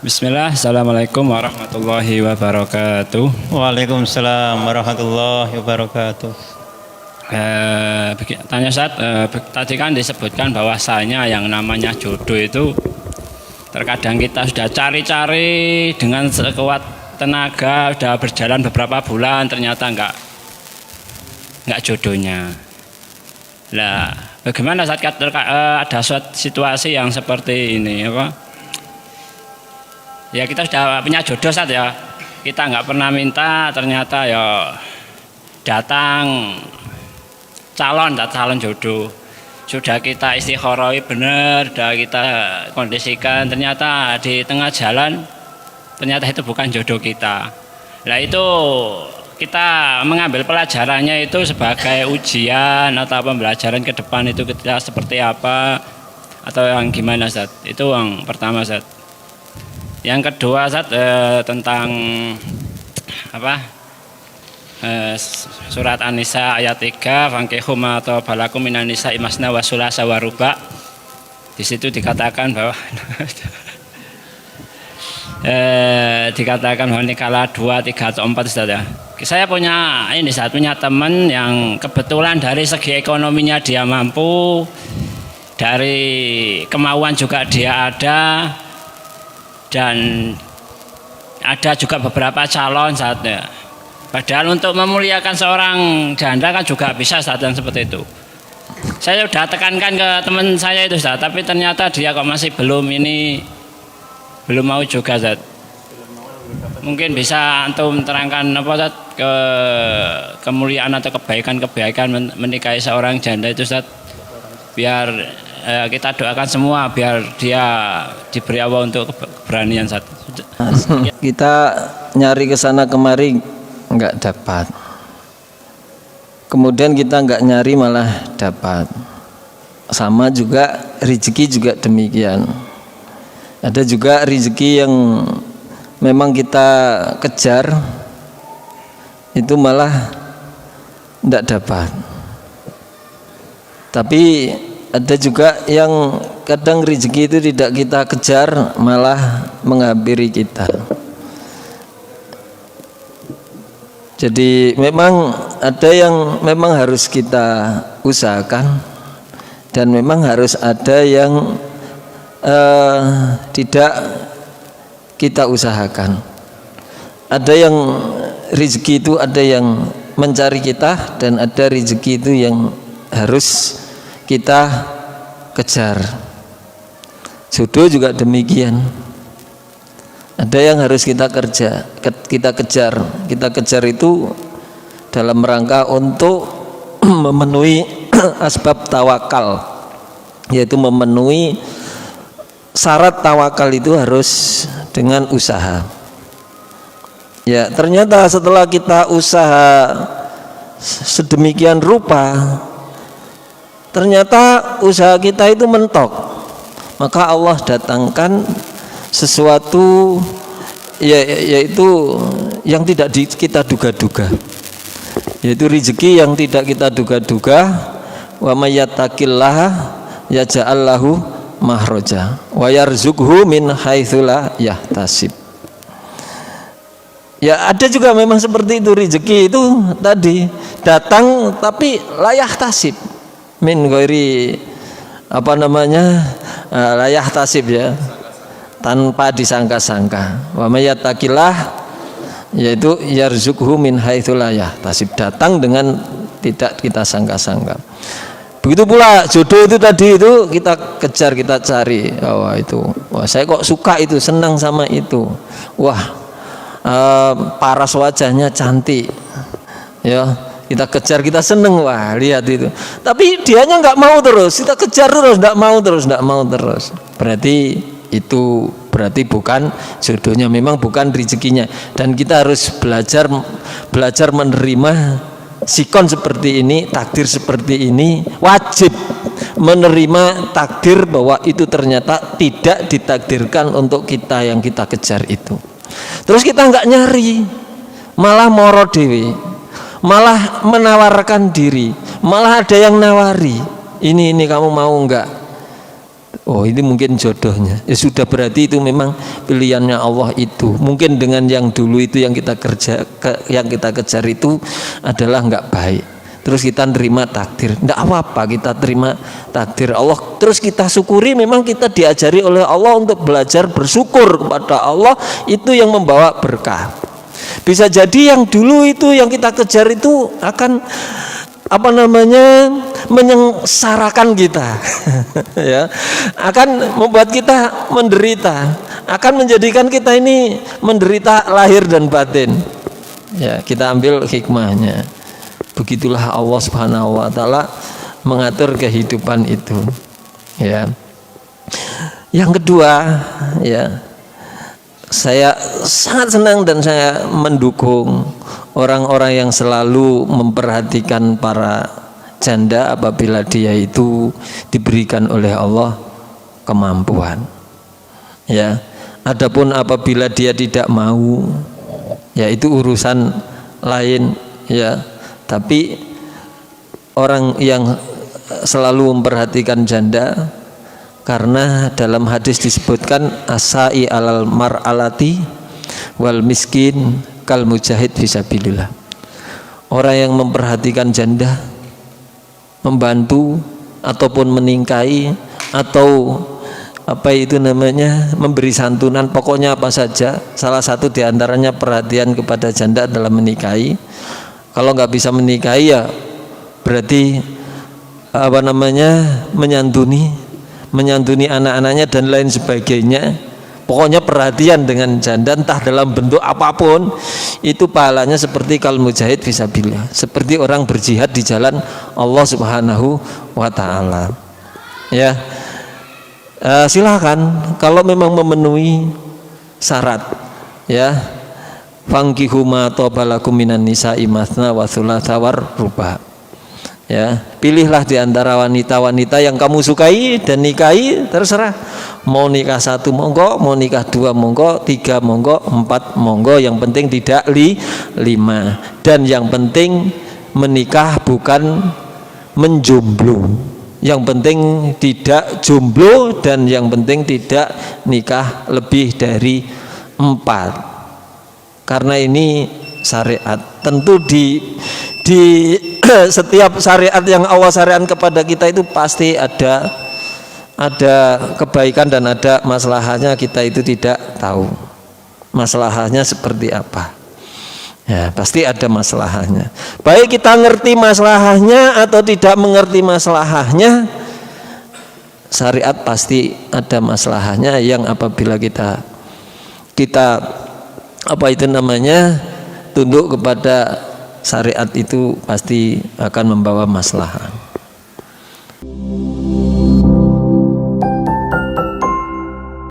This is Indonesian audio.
Bismillah, Assalamualaikum warahmatullahi wabarakatuh. Waalaikumsalam warahmatullahi wabarakatuh. Tanya Ustaz, tadi kan disebutkan bahwasanya yang namanya jodoh itu terkadang kita sudah cari-cari dengan sekuat tenaga, sudah berjalan beberapa bulan ternyata enggak jodohnya. Lah, bagaimana saat ada suatu situasi yang seperti ini apa? Ya kita sudah punya jodoh saat ya, kita nggak pernah minta, ternyata ya datang calon jodoh, sudah kita istikharoi benar, sudah kita kondisikan, ternyata di tengah jalan ternyata itu bukan jodoh kita. Nah itu kita mengambil pelajarannya itu sebagai ujian atau pembelajaran ke depan itu kita seperti apa atau yang gimana Ustaz? Itu yang pertama Ustaz. Yang kedua Ustaz, tentang apa? Surat An-Nisa ayat 3, fangkihum atau balakum minan nisa imasna wa sulasa wa ruba. Di situ dikatakan bahwa dikatakan bahwa nikahlah 2, 3 atau 4 Ustaz ya. Saya punya teman yang kebetulan dari segi ekonominya dia mampu, dari kemauan juga dia ada, dan ada juga beberapa calon saatnya. Padahal untuk memuliakan seorang janda kan juga bisa saat yang seperti itu. Saya sudah tekankan ke teman saya itu Ustaz, tapi ternyata dia kok masih belum mau juga Ustaz. Mungkin bisa antum terangkan apa Ustaz, kemuliaan atau kebaikan menikahi seorang janda itu Ustaz, biar kita doakan semua biar dia diberi Allah untuk keberanian Ustaz. Kita nyari ke sana kemari nggak dapat, kemudian kita nggak nyari malah dapat. Sama juga rezeki juga demikian. Ada juga rezeki yang memang kita kejar itu malah tidak dapat. Tapi ada juga yang kadang rezeki itu tidak kita kejar malah menghampiri kita. Jadi memang ada yang memang harus kita usahakan, dan memang harus ada yang tidak kita usahakan. Ada yang rezeki itu ada yang mencari kita, dan ada rezeki itu yang harus kita kejar. Jodoh juga demikian. Ada yang harus kita kejar. Kita kejar itu dalam rangka untuk memenuhi asbab tawakal, yaitu memenuhi syarat tawakal itu harus dengan usaha. Ya, ternyata setelah kita usaha sedemikian rupa, ternyata usaha kita itu mentok, maka Allah datangkan sesuatu yaitu yang tidak kita duga-duga, yaitu rezeki yang tidak kita duga-duga. Wa may yattaqillaha yaj'al lahu mahroja wa yarzuqhu min haitsu la yahtasib. Ya, ada juga memang seperti itu, rezeki itu tadi datang tapi la yahtasib, min ghairi la yahtasib, ya, tanpa disangka-sangka. Wa may yattaqillah, yaitu yarzuqhu min haitsu la yahtasib, datang dengan tidak kita sangka-sangka. Begitu pula jodoh itu tadi itu kita kejar, kita cari. Wah, saya kok suka itu, senang sama itu. Wah, paras wajahnya cantik, ya, kita kejar, kita seneng, wah lihat itu. Tapi dianya nggak mau terus, kita kejar terus, nggak mau terus. Berarti bukan jodohnya, memang bukan rezekinya. Dan kita harus belajar menerima sikon seperti ini, takdir seperti ini. Wajib menerima takdir bahwa itu ternyata tidak ditakdirkan untuk kita yang kita kejar itu. Terus kita nggak nyari, malah moro dewe, malah menawarkan diri, malah ada yang nawari, ini kamu mau nggak oh ini mungkin jodohnya, ya sudah berarti itu memang pilihannya Allah itu. Mungkin dengan yang dulu itu yang kita yang kita kejar itu adalah nggak baik. Terus kita terima takdir, tidak apa-apa kita terima takdir Allah. Terus kita syukuri, memang kita diajari oleh Allah untuk belajar bersyukur kepada Allah, itu yang membawa berkah. Bisa jadi yang dulu itu yang kita kejar itu akan menyengsarakan kita ya, akan membuat kita menderita, akan menjadikan kita ini menderita lahir dan batin. Ya, kita ambil hikmahnya. Begitulah Allah Subhanahu wa taala mengatur kehidupan itu. Ya. Yang kedua, ya, saya sangat senang dan saya mendukung orang-orang yang selalu memperhatikan para janda apabila dia itu diberikan oleh Allah kemampuan. Ya. Adapun apabila dia tidak mau, ya itu urusan lain, ya. Tapi orang yang selalu memperhatikan janda, karena dalam hadis disebutkan asai alal mar'alati wal miskin kal mujahid fisabilillah. Orang yang memperhatikan janda, membantu ataupun meningkai atau memberi santunan, pokoknya apa saja, salah satu diantaranya perhatian kepada janda dalam menikahi. Kalau nggak bisa menikahi, ya berarti menyantuni anak-anaknya dan lain sebagainya. Pokoknya perhatian dengan janda entah dalam bentuk apapun, itu pahalanya seperti kal mujahid fisabilillah, seperti orang berjihad di jalan Allah Subhanahu wa taala. Ya. Silakan kalau memang memenuhi syarat, ya. Fankihu ma tabalakum minan nisa'i matsna wa thulatsa war ruba'. Ya, pilihlah di antara wanita-wanita yang kamu sukai dan nikahi, terserah. Mau nikah 1 monggo, mau nikah 2 monggo, 3 monggo, 4 monggo, yang penting tidak 5. Dan yang penting menikah bukan menjomblo. Yang penting tidak jomblo, dan yang penting tidak nikah lebih dari 4. Karena ini syariat. Tentu di setiap syariat yang Allah syariatkan kepada kita itu pasti ada kebaikan dan ada masalahnya. Kita itu tidak tahu masalahnya seperti apa. Ya, pasti ada masalahnya. Baik kita ngerti masalahnya atau tidak mengerti masalahnya, syariat pasti ada masalahnya yang apabila kita tunduk kepada syariat itu pasti akan membawa maslahat.